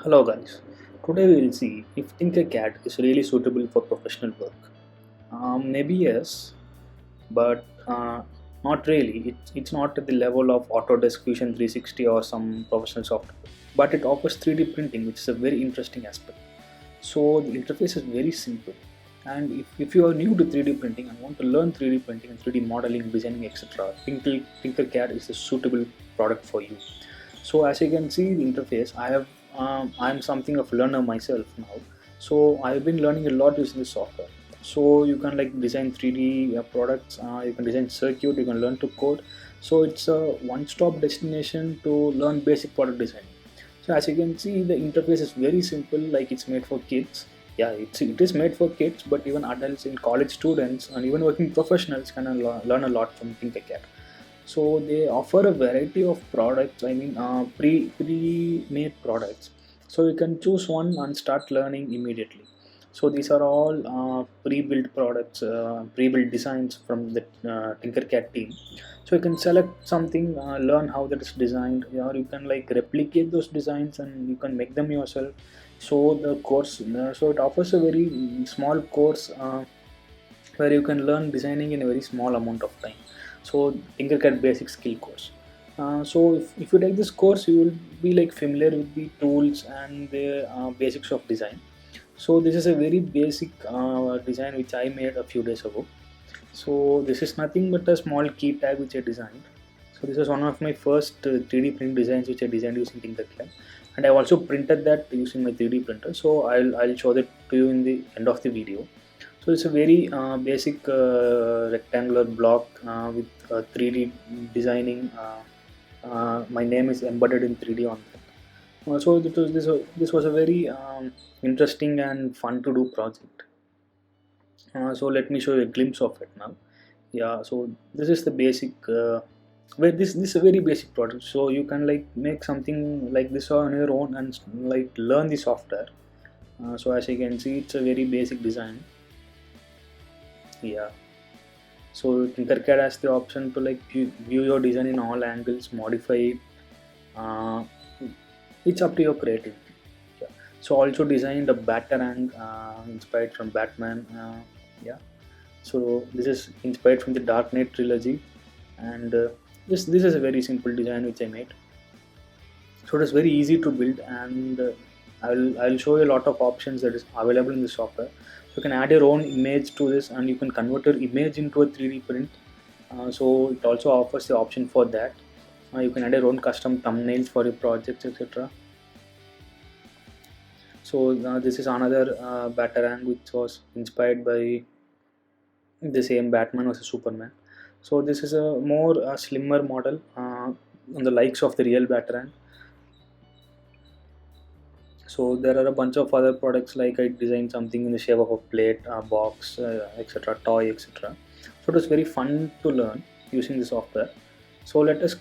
Hello guys, today we will see if TinkerCAD is really suitable for professional work. Maybe yes, but not really. It's not at the level of Autodesk Fusion 360 or some professional software. But it offers 3D printing, which is a very interesting aspect. So the interface is very simple. And if you are new to 3D printing and want to learn 3D printing and 3D modeling, designing, etc., TinkerCAD is a suitable product for you. So as you can see the interface, I'm something of a learner myself now. So I've been learning a lot using this software. So you can like design 3D products, you can design circuit, you can learn to code. So it's a one-stop destination to learn basic product design. So as you can see, the interface is very simple, like it's made for kids. Yeah, it is made for kids, but even adults and college students and even working professionals can learn a lot from TinkerCAD. So they offer a variety of products. I mean, pre-made products. So you can choose one and start learning immediately. So these are all pre-built products, pre-built designs from the TinkerCAD team. So you can select something, learn how that is designed, or you can like replicate those designs and you can make them yourself. So the course, so it offers a very small course where you can learn designing in a very small amount of time. So TinkerCAD basic skill course. So if you take this course, you will be like familiar with the tools and the basics of design. So this is a very basic design which I made a few days ago. So this is nothing but a small key tag which I designed. So this is one of my first 3D print designs which I designed using TinkerCAD, and I also printed that using my 3D printer. So I'll show that to you in the end of the video. So it's a very basic rectangular block with 3D designing. My name is embedded in 3D on that. So this was a very interesting and fun to do project. So let me show you a glimpse of it now. Yeah, so this is the basic. Where this is a very basic product. So you can like make something like this on your own and like learn the software. So as you can see, it's a very basic design. Yeah. So TinkerCAD has the option to like view your design in all angles, modify it. Uh, it's up to your creativity. Yeah. So also designed a Batarang inspired from Batman. Yeah. So this is inspired from the Dark Knight trilogy, and this is a very simple design which I made. So it is very easy to build, and I'll show you a lot of options that is available in the software. You can add your own image to this, and you can convert your image into a 3D print. So it also offers the option for that. You can add your own custom thumbnails for your projects, etc. So this is another Batarang which was inspired by the same Batman versus Superman. So this is a more slimmer model on the likes of the real Batarang. So there are a bunch of other products, like I designed something in the shape of a plate, a box, etc., toy, etc. So it was very fun to learn using the software. So let us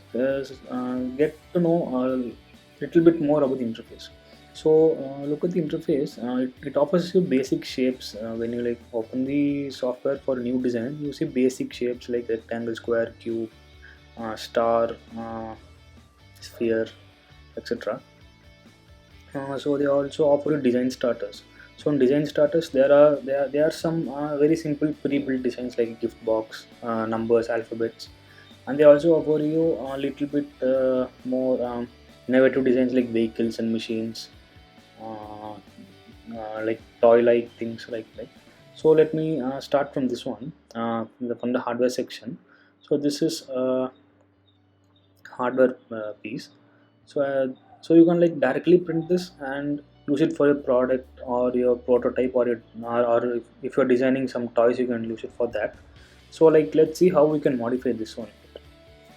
get to know a little bit more about the interface. So look at the interface. It offers you basic shapes. When you like open the software for new design, you see basic shapes like rectangle, square, cube, star, sphere, etc. So they also offer design starters. So in design starters, there are some very simple pre-built designs like gift box, numbers, alphabets, and they also offer you a little bit more innovative designs like vehicles and machines, uh, like toy-like things like. So let me start from this one, from the hardware section. So this is a hardware piece. So so you can like directly print this and use it for your product or your prototype, or if you're designing some toys, you can use it for that. So like let's see how we can modify this one.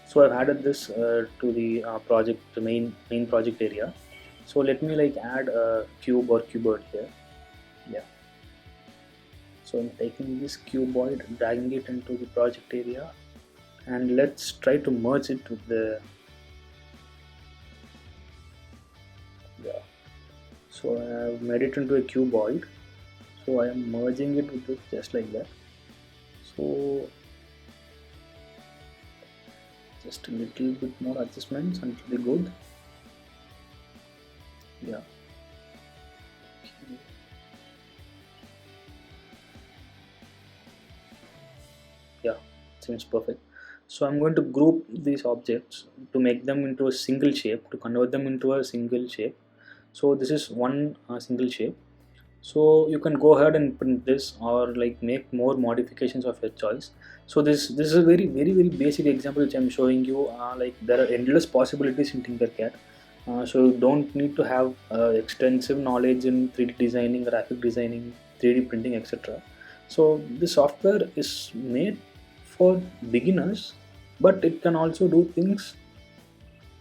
So I've added this to the project, the main project area. So let me like add a cube or cuboid here. Yeah. So I'm taking this cuboid, dragging it into the project area, and let's try to merge it with the. Yeah. So I have made it into a cuboid. So I am merging it with it just like that. So just a little bit more adjustments and it will be good. Yeah. Yeah, seems perfect. So I'm going to group these objects to make them into a single shape, to convert them into a single shape. So this is one single shape. So you can go ahead and print this or like make more modifications of your choice. So this is a very basic example which I'm showing you. Like there are endless possibilities in TinkerCAD. So you don't need to have extensive knowledge in 3D designing, graphic designing, 3D printing, etc. So the software is made for beginners, but it can also do things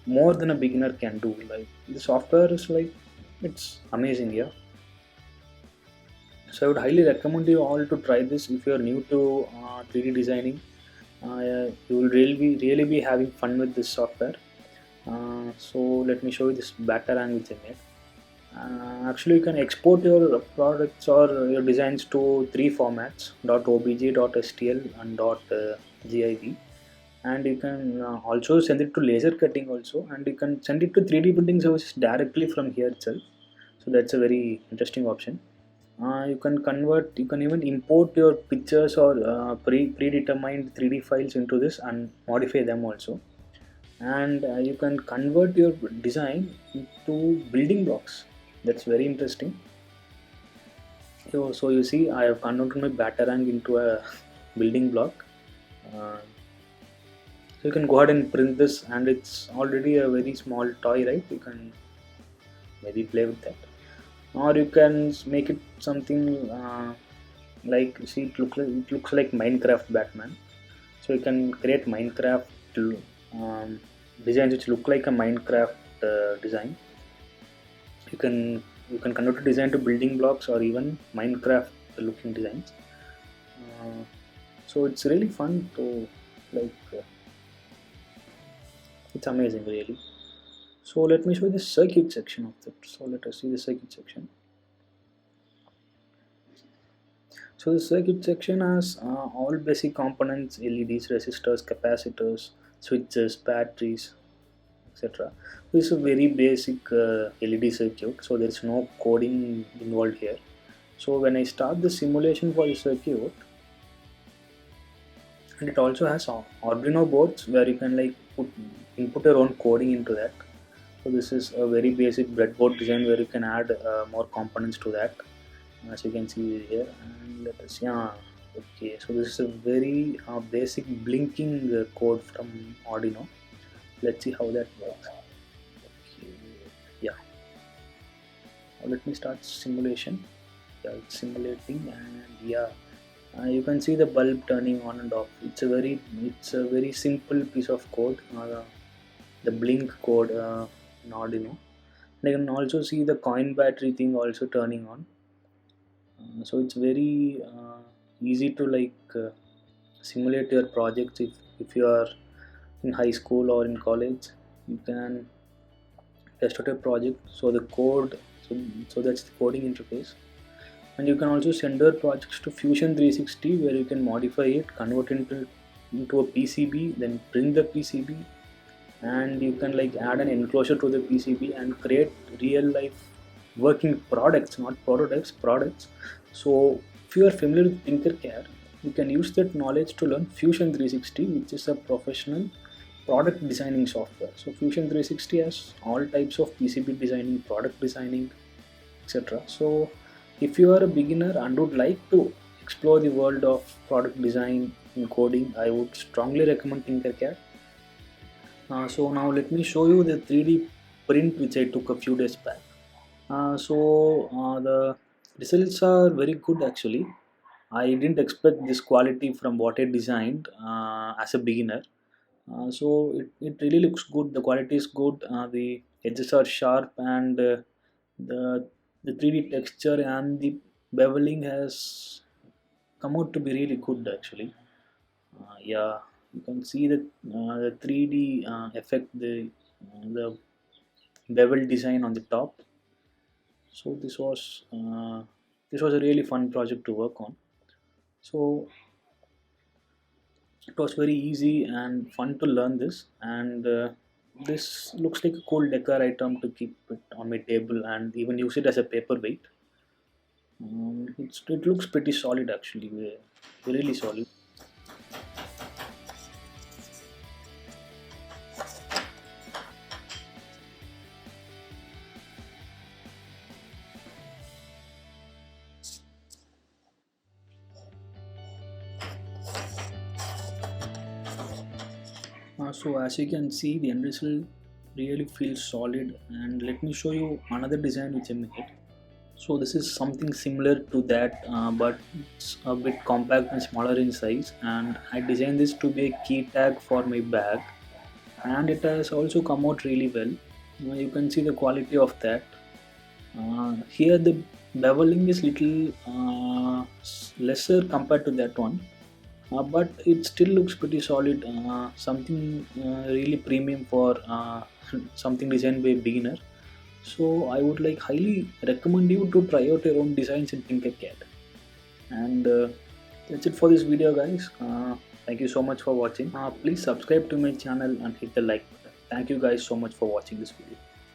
more than a beginner can do. Like the software is like, it's amazing. Yeah, so I would highly recommend you all to try this if you are new to 3D designing. You will really be having fun with this software. So let me show you this batarang which I made. Actually, you can export your products or your designs to three formats: .obj, .stl, and .giv. And you can also send it to laser cutting also, and you can send it to 3D printing services directly from here itself. So that's a very interesting option. You can convert, you can even import your pictures or predetermined 3D files into this and modify them also. And you can convert your design into building blocks. That's very interesting. So you see, I have converted my batarang into a building block. Uh, so you can go ahead and print this, and it's already a very small toy, right? You can maybe play with that, or you can make it something like, see, it looks like Minecraft Batman. So you can create Minecraft designs which look like a Minecraft design. You can convert a design to building blocks or even Minecraft looking designs. uh, so it's really fun to, like, it's amazing really. So let me show you the circuit section of it. So let us see the circuit section. So the circuit section has all basic components: LEDs, resistors, capacitors, switches, batteries, etc. This is a very basic LED circuit, so there is no coding involved here. So when I start the simulation for the circuit, and it also has Arduino boards where you can like input your own coding into that. So this is a very basic breadboard design where you can add more components to that, as you can see here. And let us, yeah, okay, so this is a very basic blinking code from Arduino. Let's see how that works. Okay, yeah, now let me start simulation. Yeah, it's simulating, and yeah, you can see the bulb turning on and off. It's a very simple piece of code, the blink code in Arduino. And you can also see the coin battery thing also turning on. So it's very easy to like simulate your projects. If you are in high school or in college, you can test out a project. So the code, so that's the coding interface. And you can also send your projects to Fusion 360 where you can modify it, convert it into a PCB, then print the PCB, and you can like add an enclosure to the PCB and create real life working products, not prototypes, products. So if you are familiar with TinkerCAD, you can use that knowledge to learn Fusion 360, which is a professional product designing software. So Fusion 360 has all types of PCB designing, product designing, etc. So if you are a beginner and would like to explore the world of product design and coding, I would strongly recommend TinkerCAD. So now let me show you the 3D print which I took a few days back. The results are very good actually. I didn't expect this quality from what I designed as a beginner. So it really looks good. The quality is good. The edges are sharp, and the the 3D texture and the beveling has come out to be really good actually. Yeah, you can see that the 3D effect, the bevel design on the top. So this was a really fun project to work on. So it was very easy and fun to learn this, and this looks like a cool decor item to keep it on my table and even use it as a paperweight. It looks pretty solid actually, really solid. So as you can see, the end result really feels solid. And let me show you another design which I made. So this is something similar to that, but it's a bit compact and smaller in size. And I designed this to be a key tag for my bag, and it has also come out really well. You can see the quality of that. Here the beveling is little lesser compared to that one, but it still looks pretty solid. Something really premium for something designed by a beginner. So I would like highly recommend you to try out your own designs in TinkerCAD. And that's it for this video, guys. Thank you so much for watching. Please subscribe to my channel and hit the like button. Thank you guys so much for watching this video.